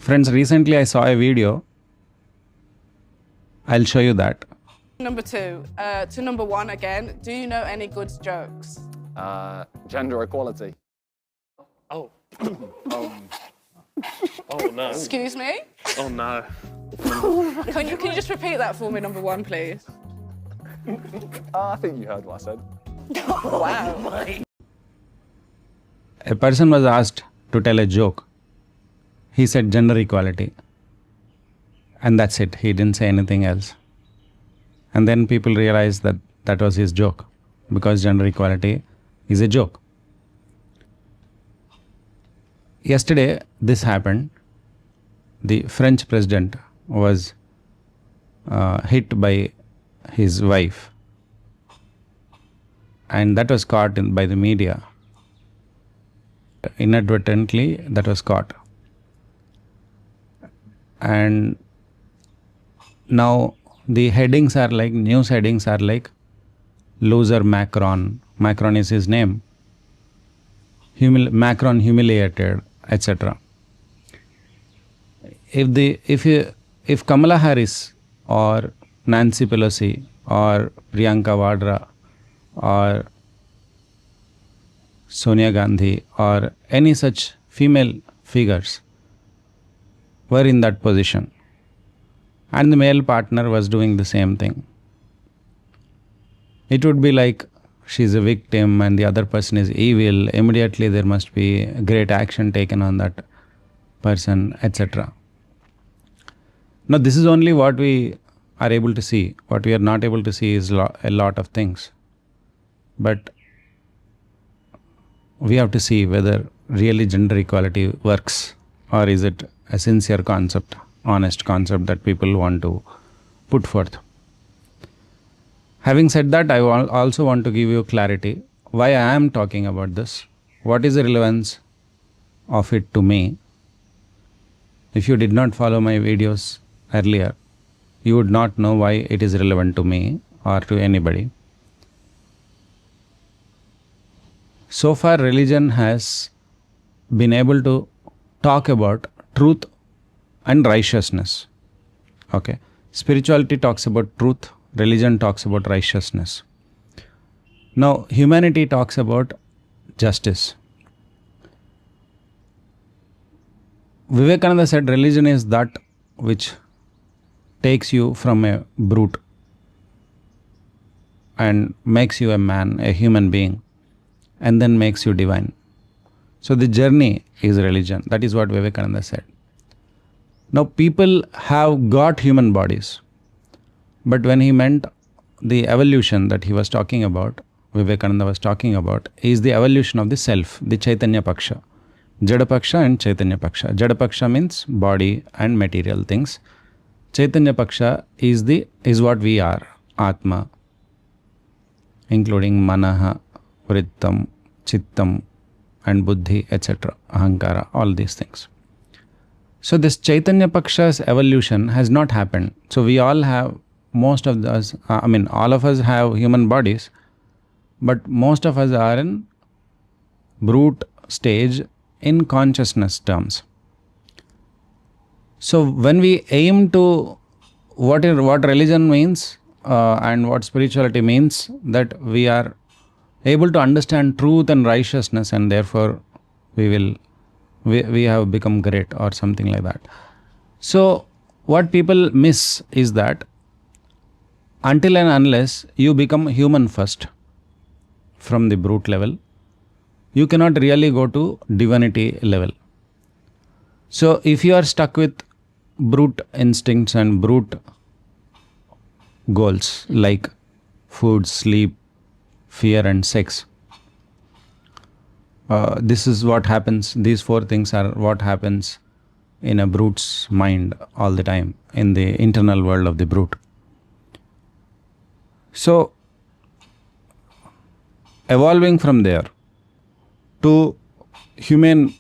Friends, recently I saw a video. I'll show you that. Number 2, to number 1 again. Do you know any good jokes? Gender equality. Oh. Oh no. Excuse me? Oh no. Can you just repeat that for me, number 1, please? I think you heard what I said. Wow. A person was asked to tell a joke. He said gender equality. And that's it. He didn't say anything else. And then people realized that that was his joke, because gender equality is a joke. Yesterday, this happened. The French president was hit by his wife, and that was caught by the media. Inadvertently, that was caught. And now the headings are like, news headings are like, loser Macron, Macron is his name, Macron humiliated, etc. If Kamala Harris or Nancy Pelosi or Priyanka Vadra or Sonia Gandhi or any such female figures were in that position, and the male partner was doing the same thing, it would be like she's a victim and the other person is evil. Immediately there must be great action taken on that person, etc. Now this is only what we are able to see. What we are not able to see is a lot of things. But we have to see whether really gender equality works, or is it a sincere concept, honest concept that people want to put forth. Having said that, I also want to give you clarity why I am talking about this. What is the relevance of it to me? If you did not follow my videos earlier, you would not know why it is relevant to me or to anybody. So far, religion has been able to talk about truth and righteousness. Okay. Spirituality talks about truth, religion talks about righteousness. Now, humanity talks about justice. Vivekananda said religion is that which takes you from a brute and makes you a man, a human being, and then makes you divine. So the journey is religion. That is what Vivekananda said. Now people have got human bodies, but when he meant the evolution that he was talking about, Vivekananda was talking about, is the evolution of the self, the Chaitanya Paksha. Jada Paksha and Chaitanya Paksha. Jada Paksha means body and material things. Chaitanya Paksha is what we are, Atma, including Manaha, Vrittam, Chittam and Buddhi, etc., Ahankara, all these things. So this Chaitanya Paksha's evolution has not happened. So we all have, all of us have human bodies, but most of us are in brute stage in consciousness terms. So when we aim to what religion means and what spirituality means, that we are able to understand truth and righteousness, and therefore we have become great or something like that. So what people miss is that until and unless you become human first from the brute level, you cannot really go to divinity level. So if you are stuck with brute instincts and brute goals like food, sleep, fear and sex, this is what happens. These four things are what happens in a brute's mind all the time, in the internal world of the brute. So evolving from there to human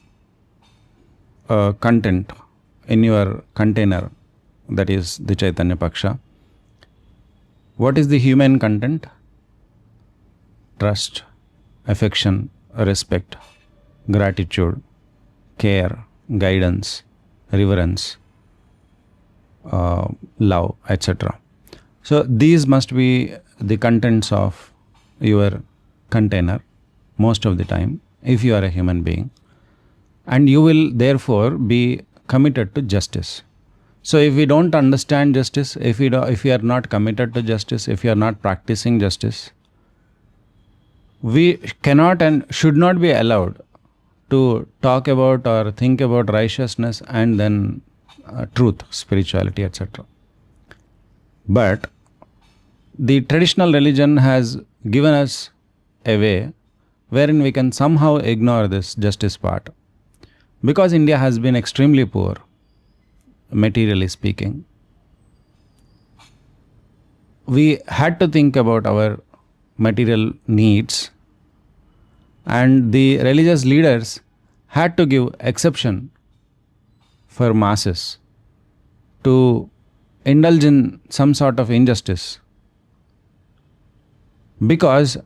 content in your container, that is the Chaitanya Paksha. What is the human content? Trust, affection, respect, gratitude, care, guidance, reverence, love, etc. So these must be the contents of your container most of the time if you are a human being, and you will therefore be committed to justice. So if we don't understand justice, if we are not committed to justice, if we are not practicing justice, we cannot and should not be allowed to talk about or think about righteousness and then truth, spirituality, etc. But the traditional religion has given us a way wherein we can somehow ignore this justice part. Because India has been extremely poor, materially speaking, we had to think about our material needs, and the religious leaders had to give exception for masses to indulge in some sort of injustice, because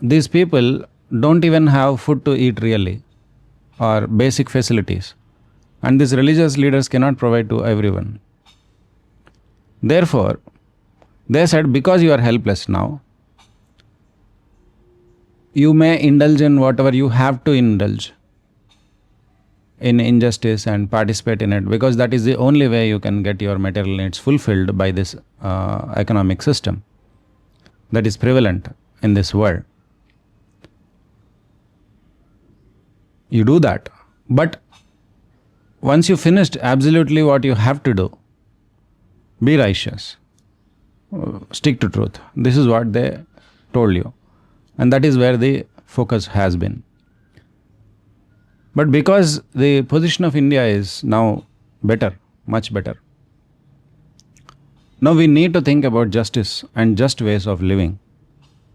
these people don't even have food to eat really, or basic facilities, and these religious leaders cannot provide to everyone. Therefore, they said, because you are helpless now, you may indulge in whatever you have to indulge in injustice and participate in it, because that is the only way you can get your material needs fulfilled by this economic system that is prevalent in this world. You do that, but once you finished absolutely what you have to do, be righteous, stick to truth. This is what they told you, and that is where the focus has been. But because the position of India is now better, much better, now we need to think about justice and just ways of living,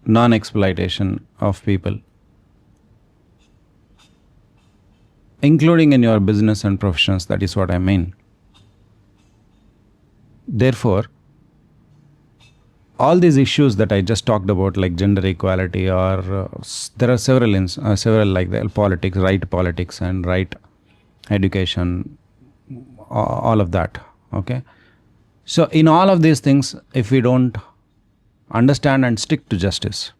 non-exploitation of people, including in your business and professions. That is what I mean. Therefore, all these issues that I just talked about, like gender equality, or there are several like the politics, right politics and right education, all of that. Okay. So in all of these things, if we don't understand and stick to justice,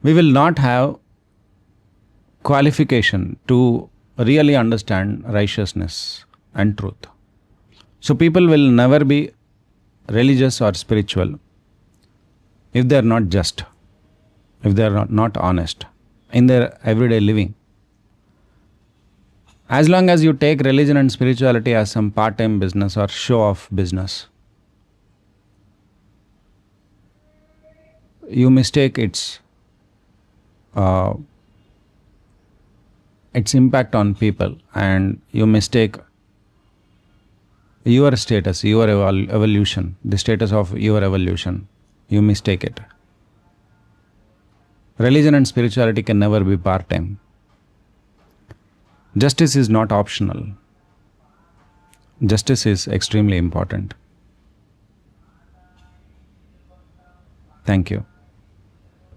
we will not have qualification to really understand righteousness and truth. So people will never be religious or spiritual if they are not just, if they are not honest in their everyday living. As long as you take religion and spirituality as some part-time business or show-off business, you mistake its impact on people, and you mistake your status, your evolution, the status of your evolution. You mistake it. Religion and spirituality can never be part-time. Justice is not optional. Justice is extremely important. Thank you.